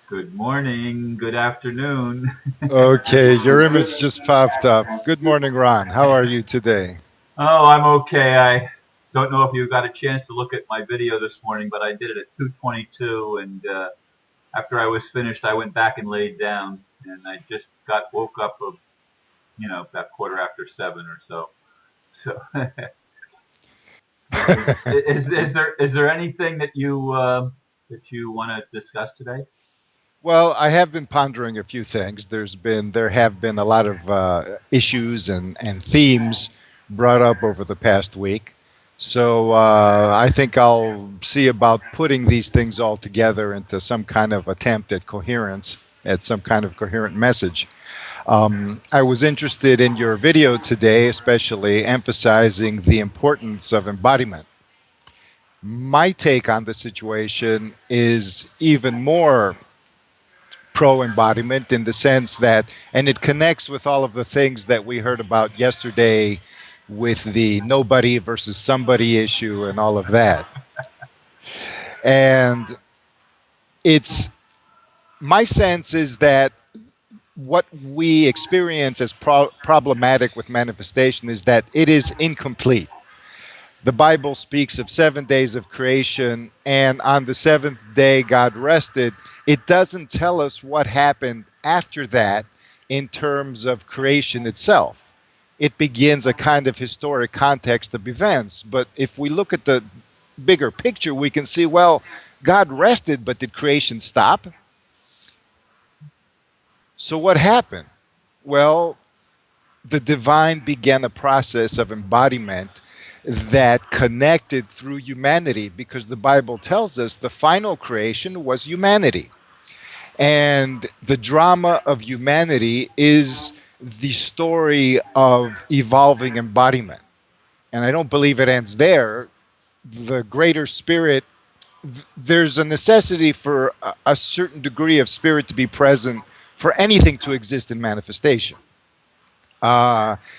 Good morning, good afternoon. Okay, your image just popped up. Good morning, Ron. How are you today? Oh, I'm okay. I don't know if you got a chance to look at my video this morning, but I did it at 2:22, and after I was finished, I went back and laid down, and I just got woke up, about quarter after seven or so. So, is there anything that you want to discuss today? Well, I have been pondering a few things. There have been a lot of issues and themes brought up over the past week. So I think I'll see about putting these things all together into some kind of attempt at coherence, at some kind of coherent message. I was interested in your video today, especially emphasizing the importance of embodiment. My take on the situation is even more pro embodiment in the sense that, and it connects with all of the things that we heard about yesterday with the nobody versus somebody issue and all of that. And it's my sense is that what we experience as problematic with manifestation is that it is incomplete. The Bible speaks of 7 days of creation, and on the seventh day, God rested. It doesn't tell us what happened after that in terms of creation itself. It begins a kind of historic context of events. But if we look at the bigger picture, we can see, well, God rested, but did creation stop? So what happened? Well, the divine began a process of embodiment that connected through humanity because the Bible tells us the final creation was humanity. And the drama of humanity is the story of evolving embodiment. And I don't believe it ends there. The greater spirit, there's a necessity for a certain degree of spirit to be present for anything to exist in manifestation.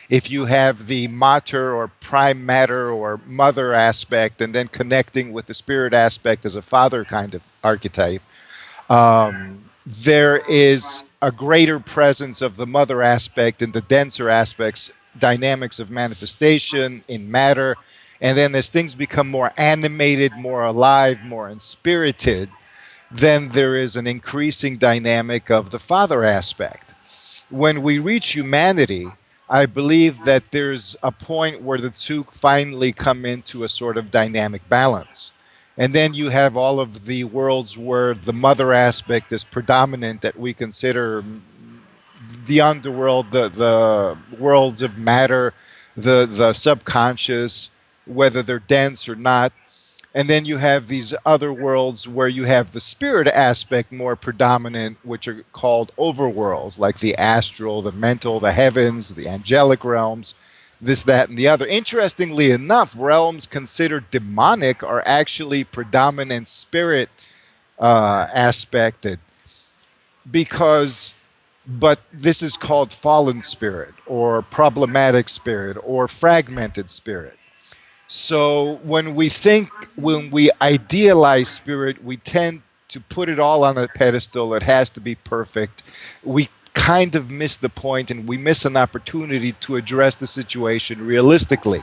If you have the mater or prime matter or mother aspect, and then connecting with the spirit aspect as a father kind of archetype, there is a greater presence of the mother aspect in the denser aspects, dynamics of manifestation in matter. And then as things become more animated, more alive, more inspirited, then there is an increasing dynamic of the father aspect. When we reach humanity, I believe that there's a point where the two finally come into a sort of dynamic balance. And then you have all of the worlds where the mother aspect is predominant, that we consider the underworld, the worlds of matter, the subconscious, whether they're dense or not. And then you have these other worlds where you have the spirit aspect more predominant, which are called overworlds, like the astral, the mental, the heavens, the angelic realms, this, that, and the other. Interestingly enough, realms considered demonic are actually predominant spirit aspected because, but this is called fallen spirit or problematic spirit or fragmented spirit. So when we idealize spirit, we tend to put it all on a pedestal. It has to be perfect. We kind of miss the point and we miss an opportunity to address the situation realistically.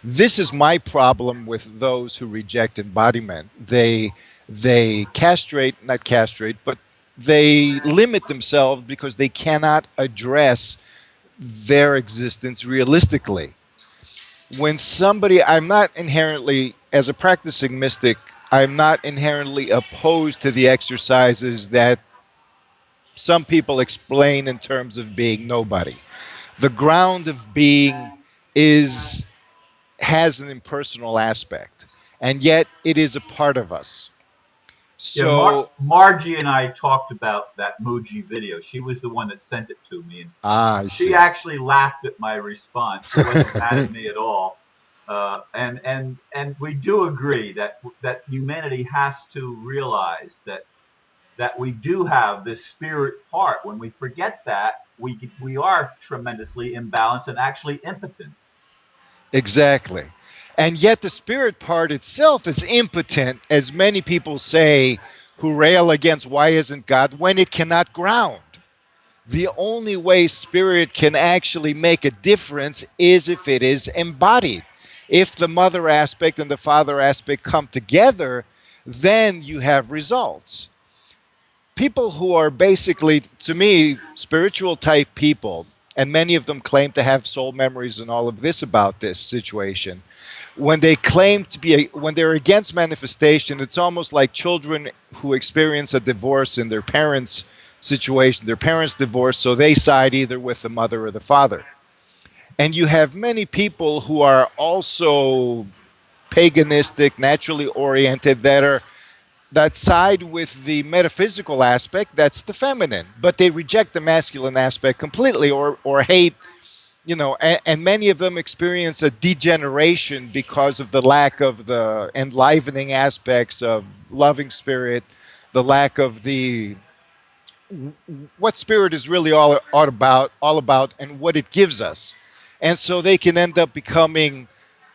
This is my problem with those who reject embodiment. They castrate, not castrate, but they limit themselves because they cannot address their existence realistically. When somebody, I'm not inherently, as a practicing mystic, I'm not inherently opposed to the exercises that some people explain in terms of being nobody. The ground of being is has an impersonal aspect, and yet it is a part of us. Yeah, So, Margie and I talked about that Muji video. She was the one that sent it to me, and I she see. actually laughed at my response. She wasn't mad at me at all. And we do agree that humanity has to realize that we do have this spirit part. When we forget that, we are tremendously imbalanced and actually impotent. Exactly. And yet the spirit part itself is impotent, as many people say, who rail against why isn't God when it cannot ground. The only way spirit can actually make a difference is if it is embodied. If the mother aspect and the father aspect come together, then you have results. People who are basically, to me, spiritual type people, and many of them claim to have soul memories and all of this about this situation. When they claim to be, when they're against manifestation, it's almost like children who experience a divorce in their parents' situation. Their parents divorced, so they side either with the mother or the father. And you have many people who are also paganistic, naturally oriented, that side with the metaphysical aspect, that's the feminine, but they reject the masculine aspect completely, or hate, and many of them experience a degeneration because of the lack of the enlivening aspects of loving spirit, the lack of the what spirit is really all about and what it gives us. And so they can end up becoming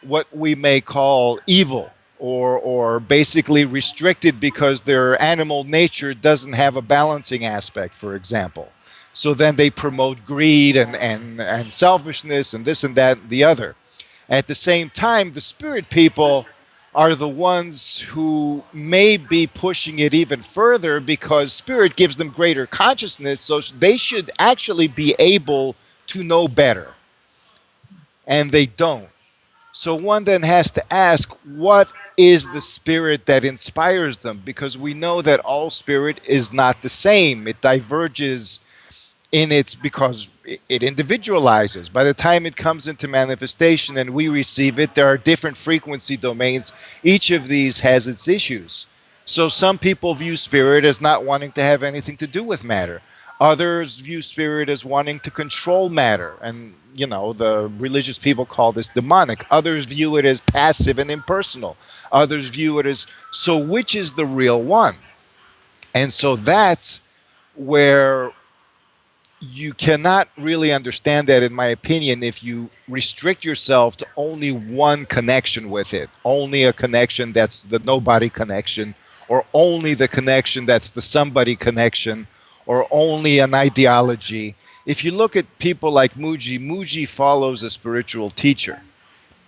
what we may call evil, or basically restricted because their animal nature doesn't have a balancing aspect, for example. So then they promote greed and selfishness and this and that and the other. At the same time, the spirit people are the ones who may be pushing it even further because spirit gives them greater consciousness, so they should actually be able to know better. And they don't. So one then has to ask, what is the spirit that inspires them? Because we know that all spirit is not the same. It diverges in its, because it individualizes. By the time it comes into manifestation and we receive it, there are different frequency domains. Each of these has its issues. So some people view spirit as not wanting to have anything to do with matter. Others view spirit as wanting to control matter. And, the religious people call this demonic. Others view it as passive and impersonal. Others view it as, so which is the real one? And so that's where you cannot really understand that, in my opinion, if you restrict yourself to only one connection with it, only a connection that's the nobody connection, or only the connection that's the somebody connection, or only an ideology. If you look at people like Muji follows a spiritual teacher.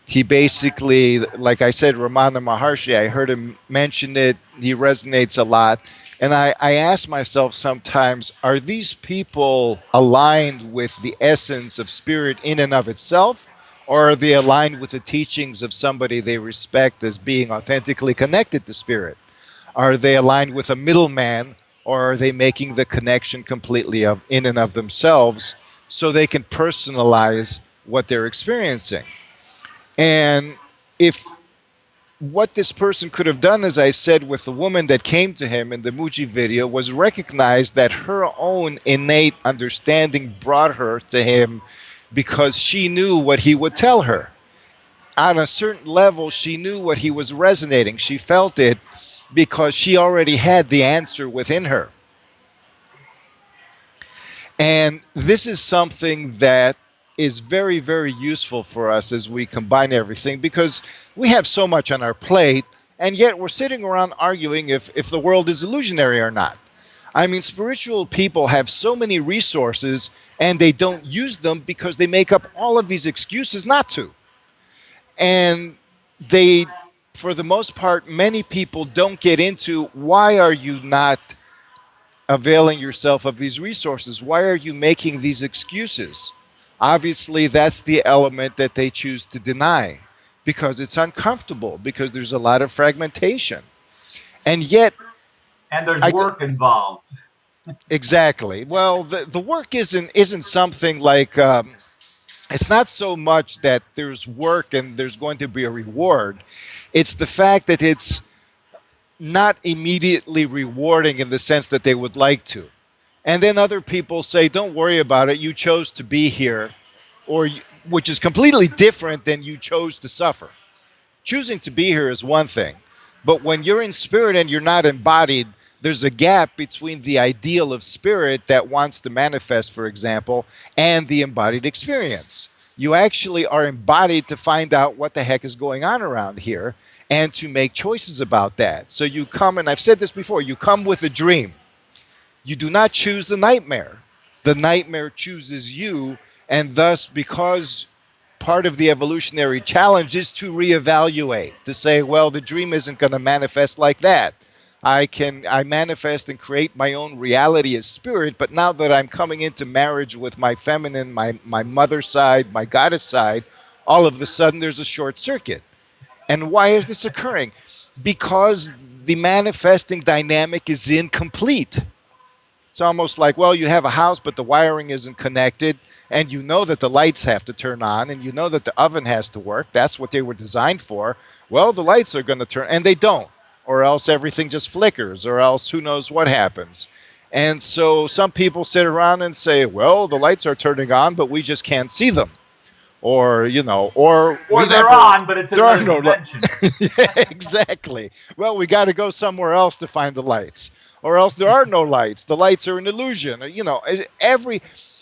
He basically, like I said, Ramana Maharshi, I heard him mention it. He resonates a lot. And I ask myself sometimes, are these people aligned with the essence of spirit in and of itself? Or are they aligned with the teachings of somebody they respect as being authentically connected to spirit? Are they aligned with a middleman, or are they making the connection completely in and of themselves so they can personalize what they're experiencing? And if what this person could have done, as I said, with the woman that came to him in the Muji video, was recognize that her own innate understanding brought her to him because she knew what he would tell her. On a certain level, she knew what he was resonating. She felt it because she already had the answer within her. And this is something that is very, very useful for us as we combine everything, because we have so much on our plate, and yet we're sitting around arguing if the world is illusionary or not. I mean, spiritual people have so many resources, and they don't use them because they make up all of these excuses not to. And they, for the most part, many people don't get into, why are you not availing yourself of these resources? Why are you making these excuses? Obviously, that's the element that they choose to deny because it's uncomfortable, because there's a lot of fragmentation. And yet, and there's work involved. Exactly. Well, the work isn't something like, it's not so much that there's work and there's going to be a reward. It's the fact that it's not immediately rewarding in the sense that they would like to. And then other people say, don't worry about it, you chose to be here, which is completely different than you chose to suffer. Choosing to be here is one thing, but when you're in spirit and you're not embodied, there's a gap between the ideal of spirit that wants to manifest, for example, and the embodied experience. You actually are embodied to find out what the heck is going on around here. and to make choices about that. So you come, and I've said this before, you come with a dream. You do not choose the nightmare chooses you. And thus, because part of the evolutionary challenge is to reevaluate, to say, well, the dream isn't going to manifest like that. I manifest and create my own reality as spirit, but now that I'm coming into marriage with my feminine, my mother side, my goddess side, all of a sudden there's a short circuit. And why is this occurring? Because the manifesting dynamic is incomplete. It's almost like, well, you have a house, but the wiring isn't connected, and you know that the lights have to turn on, and you know that the oven has to work. That's what they were designed for. Well, the lights are going to turn, and they don't, or else everything just flickers, or else who knows what happens. And so some people sit around and say, well, the lights are turning on, but we just can't see them. Or Or we they're never, on, but it's there are another no dimension. yeah, exactly. Well, we got to go somewhere else to find the lights, or else there are no lights. The lights are an illusion.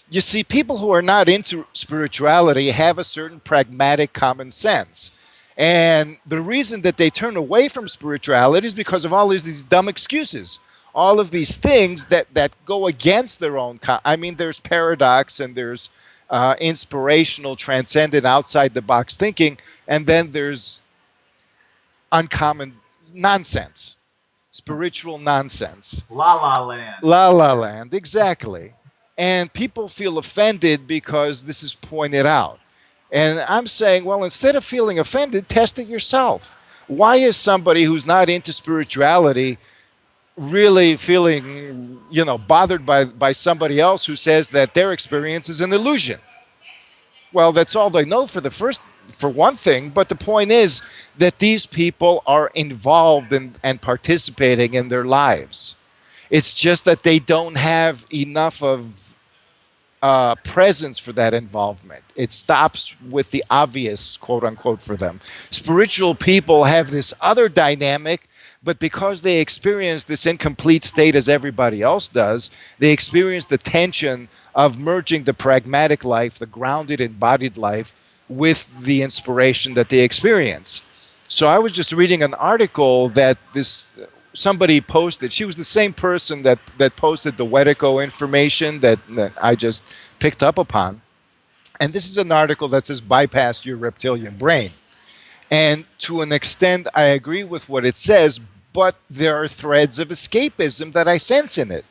You see, people who are not into spirituality have a certain pragmatic common sense. And the reason that they turn away from spirituality is because of all these dumb excuses, all of these things that go against their own. I mean, there's paradox and there's inspirational, transcendent, outside the box thinking, and then there's uncommon nonsense, spiritual nonsense. La La Land. La la land, exactly. And people feel offended because this is pointed out. And I'm saying, well, instead of feeling offended, test it yourself. Why is somebody who's not into spirituality really feeling, bothered by somebody else who says that their experience is an illusion? Well, that's all they know for one thing. But the point is that these people are involved and participating in their lives. It's just that they don't have enough of presence for that involvement. It stops with the obvious, quote unquote, for them. Spiritual people have this other dynamic, but because they experience this incomplete state as everybody else does, they experience the tension of merging the pragmatic life, the grounded, embodied life, with the inspiration that they experience. So I was just reading an article that this somebody posted. She was the same person that posted the Wedico information that I just picked up upon. And this is an article that says bypass your reptilian brain. And to an extent, I agree with what it says, but there are threads of escapism that I sense in it.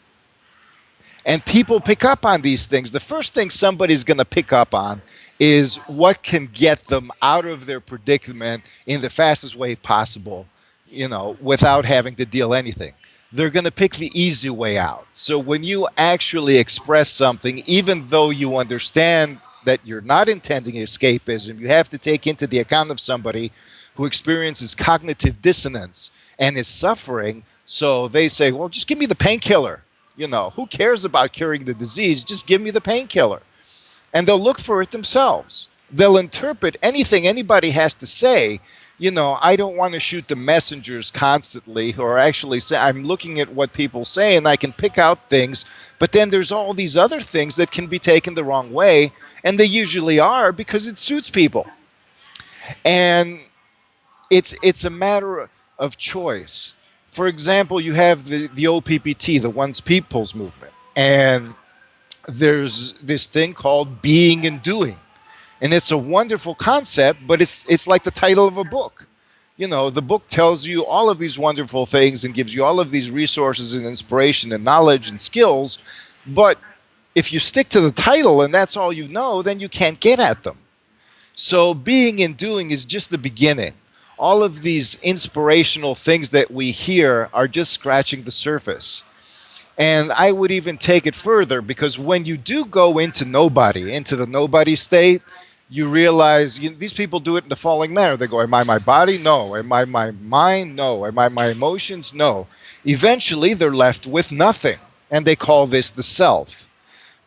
And people pick up on these things. The first thing somebody's going to pick up on is what can get them out of their predicament in the fastest way possible, without having to deal anything. They're going to pick the easy way out. So when you actually express something, even though you understand that you're not intending escapism, you have to take into the account of somebody who experiences cognitive dissonance and is suffering. So they say, well, just give me the painkiller. Who cares about curing the disease? Just give me the painkiller. And they'll look for it themselves. They'll interpret anything anybody has to say. I don't want to shoot the messengers constantly, or actually say, I'm looking at what people say and I can pick out things, but then there's all these other things that can be taken the wrong way, and they usually are because it suits people. And it's a matter of choice. For example, you have the OPPT, the Once People's Movement, and there's this thing called being and doing. And it's a wonderful concept, but it's like the title of a book. The book tells you all of these wonderful things and gives you all of these resources and inspiration and knowledge and skills. But if you stick to the title and that's all you know, then you can't get at them. So being and doing is just the beginning. All of these inspirational things that we hear are just scratching the surface. And I would even take it further, because when you do go into the nobody state, you realize these people do it in the following manner. They go, am I my body? No. Am I my mind? No. Am I my emotions? No. Eventually, they're left with nothing. And they call this the self.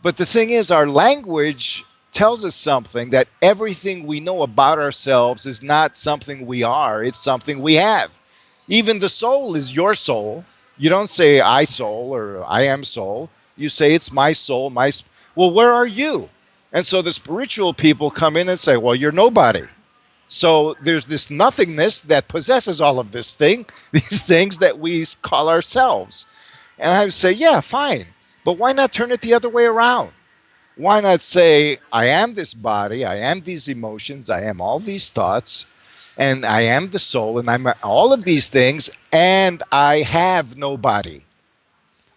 But the thing is, our language tells us something, that everything we know about ourselves is not something we are, it's something we have. Even the soul is your soul. You don't say I soul or I am soul. You say it's my soul, well, where are you? And so the spiritual people come in and say, well, you're nobody. So there's this nothingness that possesses all of this thing, these things that we call ourselves. And I would say, yeah, fine. But why not turn it the other way around? Why not say, I am this body, I am these emotions, I am all these thoughts, and I am the soul, and I'm all of these things, and I have no body.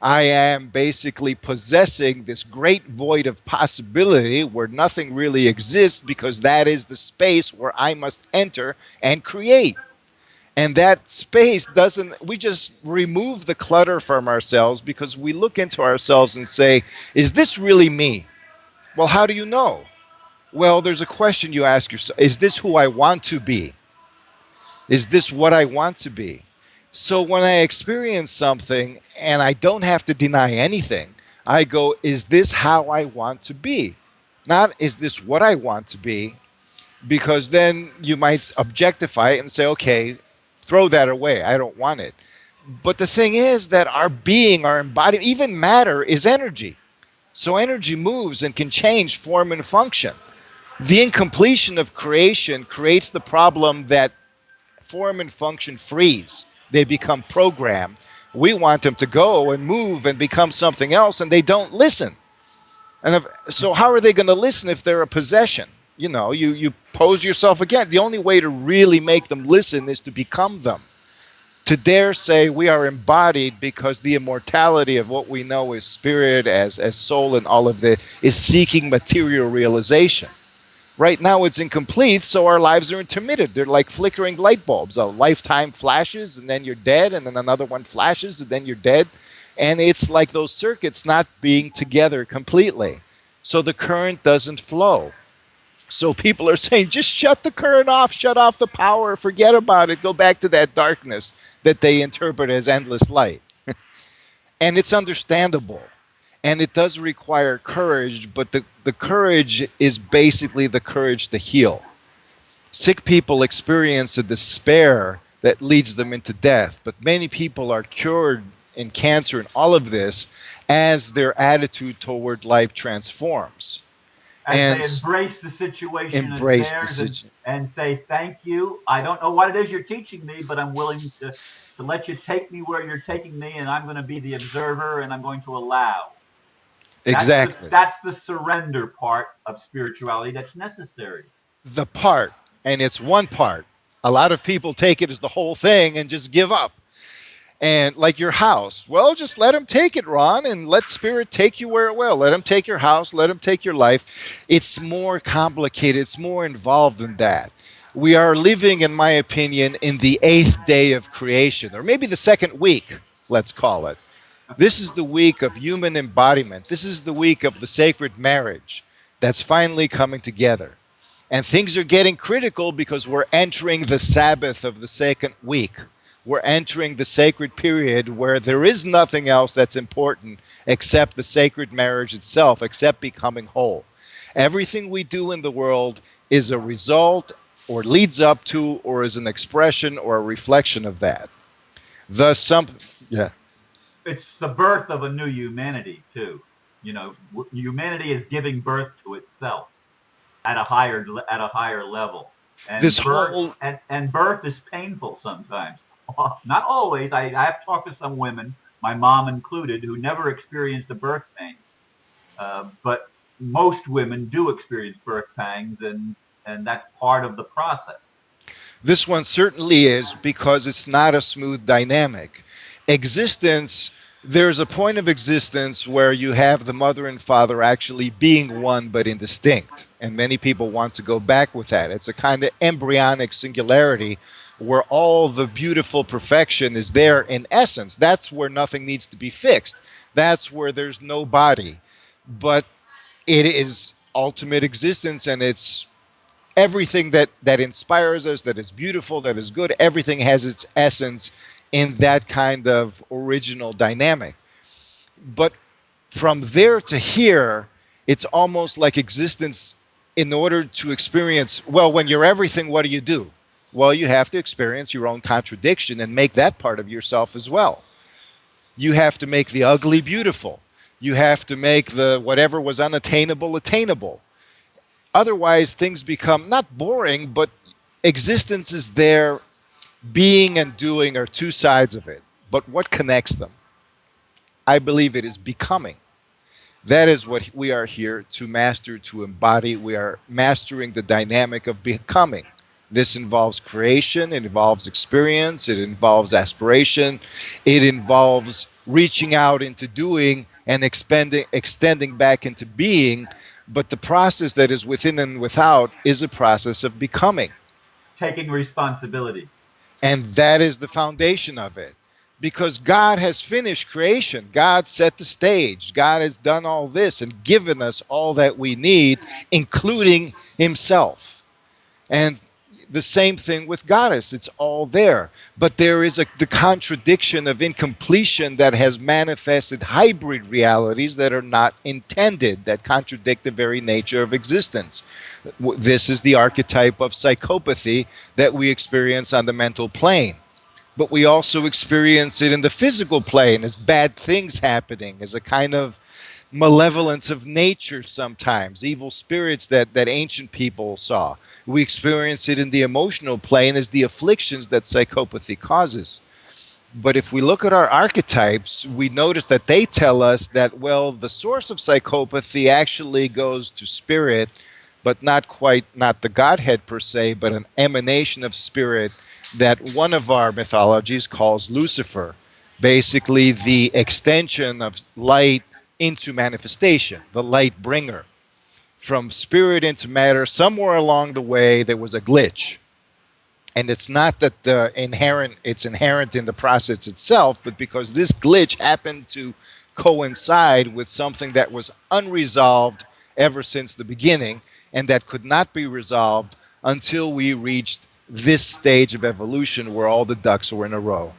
I am basically possessing this great void of possibility where nothing really exists because that is the space where I must enter and create. And that space doesn't, we just remove the clutter from ourselves because we look into ourselves and say, is this really me? Well, how do you know? Well, there's a question you ask yourself. Is this who I want to be? Is this what I want to be? So when I experience something and I don't have to deny anything, I go, is this how I want to be? Not, is this what I want to be? Because then you might objectify it and say, okay, throw that away. I don't want it. But the thing is that our being, our embodiment, even matter is energy. So energy moves and can change form and function. The incompletion of creation creates the problem that form and function freeze. They become programmed. We want them to go and move and become something else, and they don't listen. So how are they going to listen if they're a possession? You know, you pose yourself again. The only way to really make them listen is to become them. To dare say we are embodied because the immortality of what we know as spirit, as soul, and all of this is seeking material realization. Right now it's incomplete, so our lives are intermittent. They're like flickering light bulbs. A lifetime flashes, and then you're dead, and then another one flashes, and then you're dead. And it's like those circuits not being together completely. So the current doesn't flow. So people are saying, just shut the current off, shut off the power, forget about it, go back to that darkness that they interpret as endless light. And it's understandable. And it does require courage, but the courage is basically the courage to heal. Sick people experience a despair that leads them into death, but many people are cured in cancer and all of this as their attitude toward life transforms. As And they embrace the situation as embrace the theirs situation. and say, thank you. I don't know what it is you're teaching me, but I'm willing to let you take me where you're taking me, and I'm going to be the observer, and I'm going to allow. Exactly. That's the surrender part of spirituality that's necessary. The part, and it's one part. A lot of people take it as the whole thing and just give up. And like your house, well, just let him take it, Ron, and let spirit take you where it will. Let him take your house, let him take your life. It's more complicated, it's more involved than that. We are living, in my opinion, in the eighth day of creation, or maybe the second week, let's call it. This is the week of human embodiment. This is the week of the sacred marriage that's finally coming together. And things are getting critical because we're entering the Sabbath of the second week. We're entering the sacred period where there is nothing else that's important except the sacred marriage itself, except becoming whole. Everything we do in the world is a result or leads up to or is an expression or a reflection of that. Thus, yeah. It's the birth of a new humanity too. You know, humanity is giving birth to itself at a higher level, and This whole birth is painful sometimes. Not always. I have talked to some women, my mom included, who never experienced a birth pain, but most women do experience birth pangs, and that's part of the process. This one certainly is because it's not a smooth dynamic. Existence, there's a point of existence where you have the mother and father actually being one but indistinct. And many people want to go back with that. It's a kind of embryonic singularity where all the beautiful perfection is there in essence. That's where nothing needs to be fixed. That's where there's no body. But it is ultimate existence, and it's everything that inspires us, that is beautiful, that is good. Everything has its essence in that kind of original dynamic. But from there to here, it's almost like existence. In order to experience, well, when you're everything, what do? Well, you have to experience your own contradiction and make that part of yourself as well. You have to make the ugly beautiful. You have to make the whatever was unattainable attainable. Otherwise, things become not boring, but existence is there, being and doing are two sides of it. But what connects them? I believe it is becoming. That is what we are here to master, to embody. We are mastering the dynamic of becoming. This involves creation, it involves experience, it involves aspiration, it involves reaching out into doing and extending back into being. But the process that is within and without is a process of becoming. Taking responsibility. And that is the foundation of it. Because God has finished creation. God set the stage. God has done all this and given us all that we need, including Himself. And the same thing with Goddess. It's all there. But there is the contradiction of incompletion that has manifested hybrid realities that are not intended, that contradict the very nature of existence. This is the archetype of psychopathy that we experience on the mental plane. But we also experience it in the physical plane as bad things happening, as a kind of malevolence of nature sometimes, evil spirits that ancient people saw. We experience it in the emotional plane as the afflictions that psychopathy causes. But if we look at our archetypes, we notice that they tell us that, well, the source of psychopathy actually goes to spirit, but not the Godhead per se, but an emanation of spirit that one of our mythologies calls Lucifer, basically the extension of light into manifestation, the light bringer. From spirit into matter, somewhere along the way, there was a glitch. And it's not that it's inherent in the process itself, but because this glitch happened to coincide with something that was unresolved ever since the beginning, and that could not be resolved until we reached this stage of evolution where all the ducks were in a row.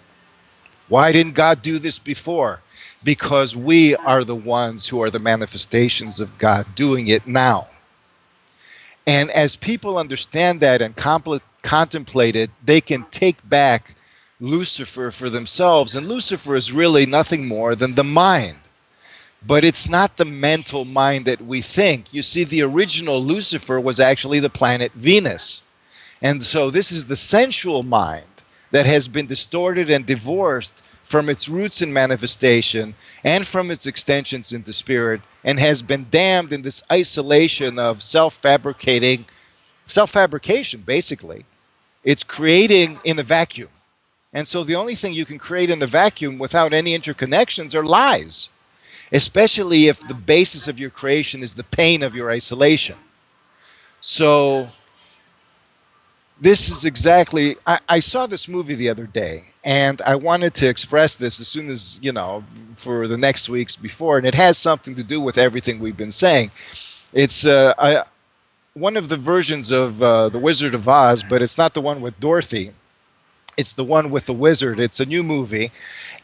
Why didn't God do this before? Because we are the ones who are the manifestations of God doing it now. And as people understand that and contemplate it, they can take back Lucifer for themselves. And Lucifer is really nothing more than the mind. But it's not the mental mind that we think. You see, the original Lucifer was actually the planet Venus. And so this is the sensual mind that has been distorted and divorced from its roots in manifestation and from its extensions into spirit, and has been damned in this isolation of self-fabrication, basically. It's creating in a vacuum. And so the only thing you can create in the vacuum without any interconnections are lies, especially if the basis of your creation is the pain of your isolation. So this is exactly, I saw this movie the other day, and I wanted to express this as soon as, for the next weeks before, and it has something to do with everything we've been saying. It's one of the versions of The Wizard of Oz, but it's not the one with Dorothy. It's the one with the wizard. It's a new movie.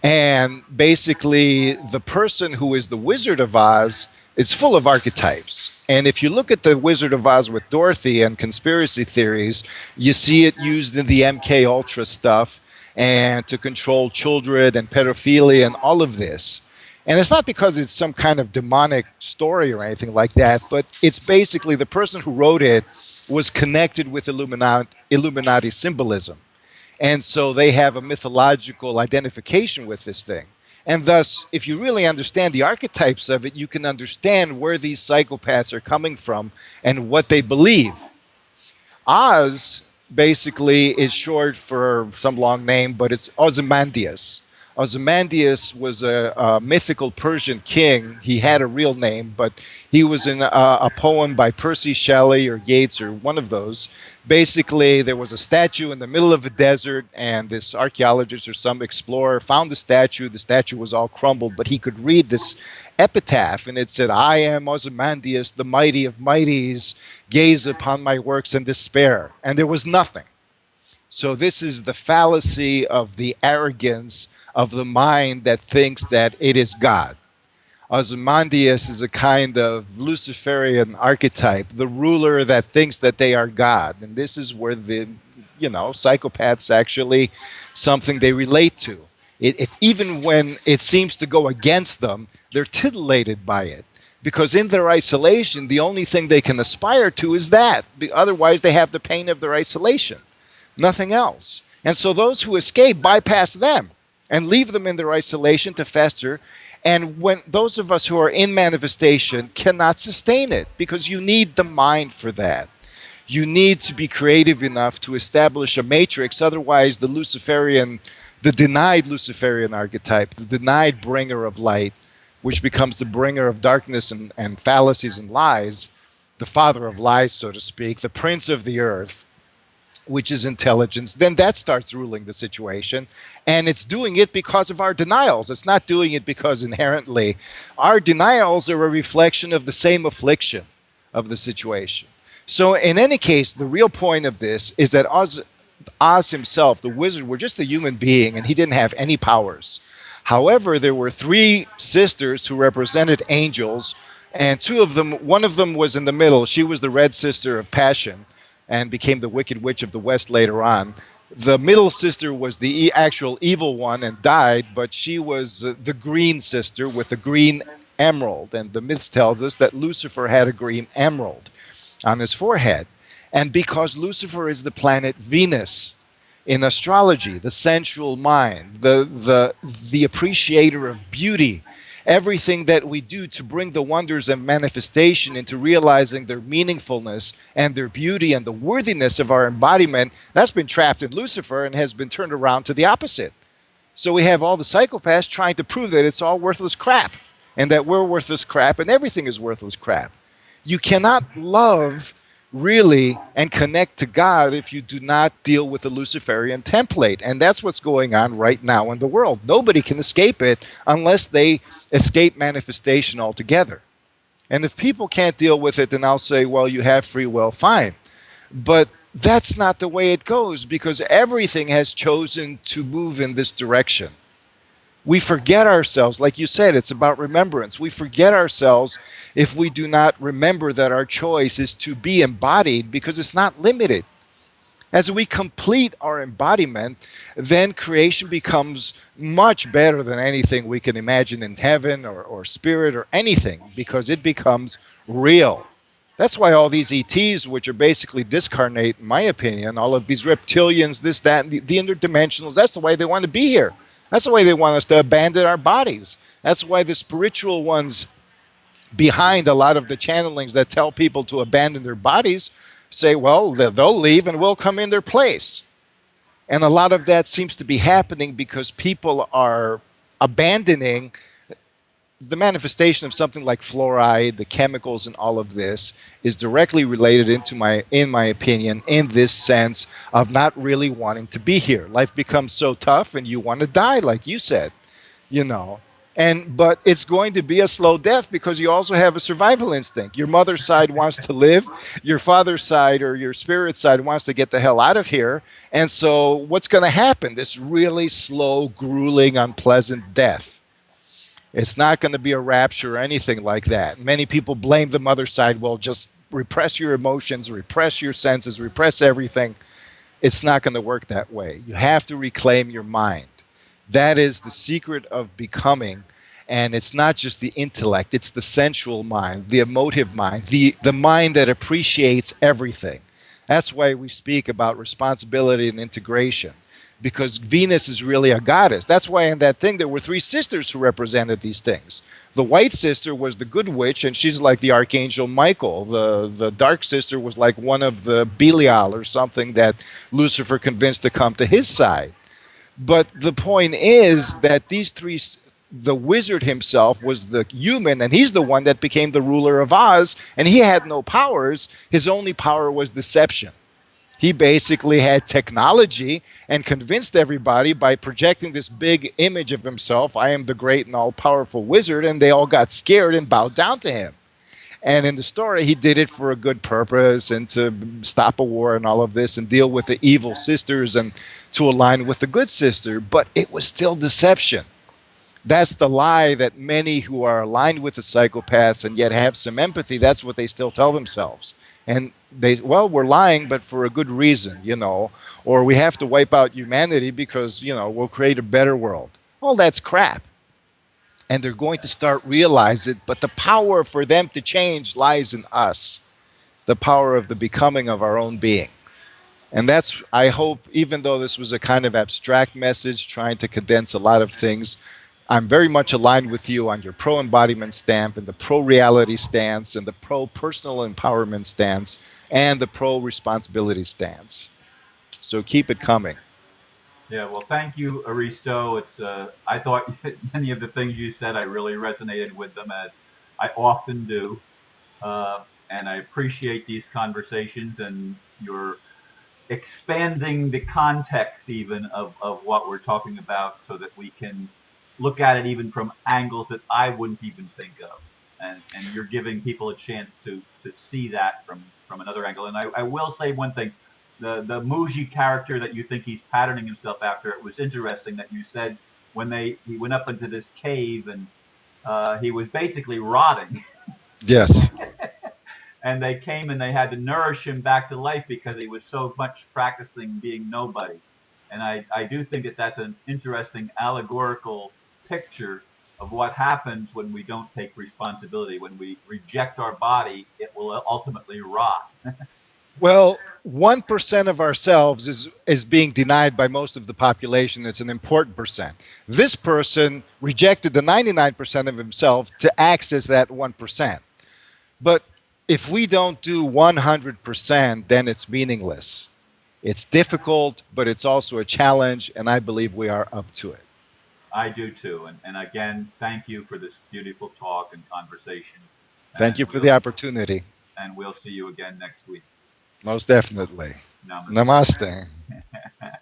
And basically, the person who is the Wizard of Oz is full of archetypes. And if you look at the Wizard of Oz with Dorothy and conspiracy theories, you see it used in the MK Ultra stuff and to control children and pedophilia and all of this. And it's not because it's some kind of demonic story or anything like that, but it's basically the person who wrote it was connected with Illuminati symbolism. And so they have a mythological identification with this thing. And thus, if you really understand the archetypes of it, you can understand where these psychopaths are coming from and what they believe. Oz basically is short for some long name, but it's Ozymandias. Ozymandias was a mythical Persian king. He had a real name, but he was in a poem by Percy Shelley or Yeats or one of those. Basically, there was a statue in the middle of a desert, and this archaeologist or some explorer found the statue. The statue was all crumbled, but he could read this epitaph, and it said, "I am Ozymandias, the mighty of mighties, gaze upon my works and despair." And there was nothing. So this is the fallacy of the arrogance of the mind that thinks that it is God. Ozymandias is a kind of Luciferian archetype, the ruler that thinks that they are God. And this is where the, psychopaths actually something they relate to. Even when it seems to go against them, they're titillated by it. Because in their isolation, the only thing they can aspire to is that. Otherwise, they have the pain of their isolation. nothing else. And so those who escape bypass them and leave them in their isolation to fester. And when those of us who are in manifestation cannot sustain it, because you need the mind for that. You need to be creative enough to establish a matrix. Otherwise, the denied Luciferian archetype, the denied bringer of light, which becomes the bringer of darkness and fallacies and lies, the father of lies, so to speak, the prince of the earth, which is intelligence, then that starts ruling the situation. And it's doing it because of our denials. It's not doing it because inherently our denials are a reflection of the same affliction of the situation. So, in any case, the real point of this is that Oz himself, the wizard, were just a human being and he didn't have any powers. However, there were three sisters who represented angels, and two of them, one of them was in the middle. She was the red sister of passion and became the Wicked Witch of the West later on. The middle sister was the actual evil one and died, but she was the green sister with the green emerald. And the myth tells us that Lucifer had a green emerald on his forehead. And because Lucifer is the planet Venus in astrology, the sensual mind, the appreciator of beauty, everything that we do to bring the wonders and manifestation into realizing their meaningfulness and their beauty and the worthiness of our embodiment, that's been trapped in Lucifer and has been turned around to the opposite. So we have all the psychopaths trying to prove that it's all worthless crap and that we're worthless crap and everything is worthless crap. You cannot love really and connect to God if you do not deal with the Luciferian template. And that's what's going on right now in the world. Nobody can escape it unless they escape manifestation altogether. And if people can't deal with it, then I'll say, well, you have free will, fine. But that's not the way it goes, because everything has chosen to move in this direction. We forget ourselves. Like you said, it's about remembrance. We forget ourselves if we do not remember that our choice is to be embodied, because it's not limited. As we complete our embodiment, then creation becomes much better than anything we can imagine in heaven or spirit or anything, because it becomes real. That's why all these ETs, which are basically discarnate, in my opinion, all of these reptilians, this, that, and the interdimensionals, that's the way they want to be here. That's the way they want us to abandon our bodies. That's why the spiritual ones behind a lot of the channelings that tell people to abandon their bodies say, well, they'll leave and we'll come in their place. And a lot of that seems to be happening because people are abandoning the manifestation of something like fluoride, the chemicals and all of this is directly related in my opinion, in this sense of not really wanting to be here. Life becomes so tough and you want to die, like you said, you know. But it's going to be a slow death because you also have a survival instinct. Your mother's side wants to live, your father's side or your spirit side wants to get the hell out of here. And so what's going to happen? This really slow, grueling, unpleasant death. It's not going to be a rapture or anything like that. Many people blame the mother side. Well, just repress your emotions, repress your senses, repress everything. It's not going to work that way. You have to reclaim your mind. That is the secret of becoming. And it's not just the intellect, it's the sensual mind, the emotive mind, the mind that appreciates everything. That's why we speak about responsibility and integration, because Venus is really a goddess. That's why in that thing there were three sisters who represented these things. The white sister was the good witch, and she's like the archangel Michael. The dark sister was like one of the Belial or something that Lucifer convinced to come to his side. But the point is that these three, the wizard himself was the human, and he's the one that became the ruler of Oz, and he had no powers. His only power was deception. He basically had technology and convinced everybody by projecting this big image of himself, I am the great and all-powerful wizard, and they all got scared and bowed down to him. And in the story, he did it for a good purpose and to stop a war and all of this and deal with the evil sisters and to align with the good sister. But it was still deception. That's the lie that many who are aligned with the psychopaths and yet have some empathy, that's what they still tell themselves. And well, we're lying, but for a good reason, you know, or we have to wipe out humanity because, you know, we'll create a better world. All that's crap. And they're going to start realize it, but the power for them to change lies in us. The power of the becoming of our own being. And that's, I hope, even though this was a kind of abstract message trying to condense a lot of things, I'm very much aligned with you on your pro embodiment stance and the pro reality stance and the pro personal empowerment stance and the pro responsibility stance. So keep it coming. Yeah, well, thank you, Aristo. I thought many of the things you said, I really resonated with them, as I often do. And I appreciate these conversations and your expanding the context even of what we're talking about so that we can look at it even from angles that I wouldn't even think of. And you're giving people a chance to see that from another angle. And I will say one thing. The Muji character that you think he's patterning himself after, it was interesting that you said when he went up into this cave and he was basically rotting. Yes. And they came and they had to nourish him back to life because he was so much practicing being nobody. And I do think that that's an interesting allegorical picture of what happens when we don't take responsibility. When we reject our body, it will ultimately rot. Well, 1% of ourselves is being denied by most of the population. It's an important percent. This person rejected the 99% of himself to access that 1%. But if we don't do 100%, then it's meaningless. It's difficult, but it's also a challenge, and I believe we are up to it. I do too. And again, thank you for this beautiful talk and conversation. Thank And you for the opportunity. we'll see you again next week. Most definitely. Namaste. Namaste.